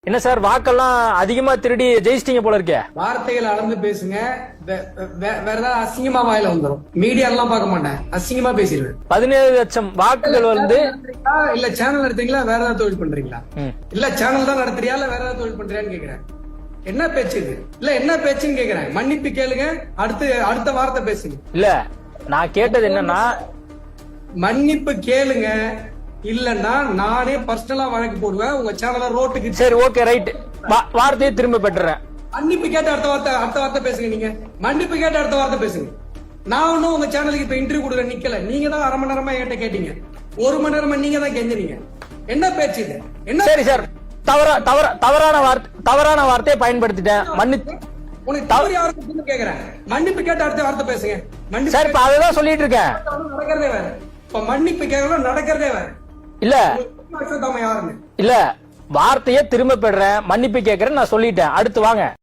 என்ன சார் வாக்கெல்லாம் அதிகமா திருடி ஜெயிச்சிட்டீங்க போல இருக்கே. வார்த்தைகள் அளந்து பேசுங்க. வேற ஏதாவது அசிங்கமா வாயில வந்துடும். மீடியா எல்லாம் பார்க்க மாட்டேன், அசிங்கமா பேசிடுவேன். 17 லட்சம் வாக்குகள் வந்து இல்ல சேனல் நடத்துறீங்களா, வேற ஏதாவது தொழில் பண்றீங்களா? இல்ல சேனல் தான் நடத்துறியா இல்ல வேற ஏதாவது தொழில் பண்றியான்னு கேக்குறேன். என்ன பேச்சு இது? இல்ல என்ன பேச்சுன்னு கேக்குறேன். மன்னிப்பு கேளுங்க, அடுத்த வார்த்தை பேசுங்க. இல்ல நான் கேட்டது என்னன்னா, மன்னிப்பு கேளுங்க, இல்லன்னா நானே பர்சனலா வழக்கு போடுவேன் உங்க சேனல ரோட்டுக்கு. சரி ஓகே ரைட், வார்த்தையை திரும்ப பெற்றுறேன். மன்னிப்பு கேட்ட அடுத்த வார்த்தை பேசுங்க. நீங்க மன்னிப்பு கேட்ட அடுத்த வார்த்தை பேசுங்க. நான் ஒன்னும் உங்க சேனலுக்கு இப்ப இன்டர்வியூ கொடுக்க நிக்கல. நீங்க தான் அரை மணி நேரமா என்கிட்ட கேட்டீங்க, 1 மணி நேரமா நீங்க தான் கெஞ்சினீங்க. என்ன பேச்சு இது? என்ன? சரி சார், தவறான வார்த்தையை பயன்படுத்திட்டேன், மன்னிச்சு. உனக்கு தவறு யாருக்கு கேக்குறேன். மன்னிப்பு கேட்ட அடுத்த வார்த்தை பேசுங்க. மன்னிப்பு சார் இப்ப அதுதான் சொல்லிட்டு இருக்கேன். நடக்கிறதே வேற. இப்ப மன்னிப்பு கேட்கணும், நடக்கிறதே வேற. இல்ல யாருன்னு இல்ல, வார்த்தையை திரும்ப பெறேன், மன்னிப்பு கேட்கறேன் நான் சொல்லிட்டேன். அடுத்து வாங்க.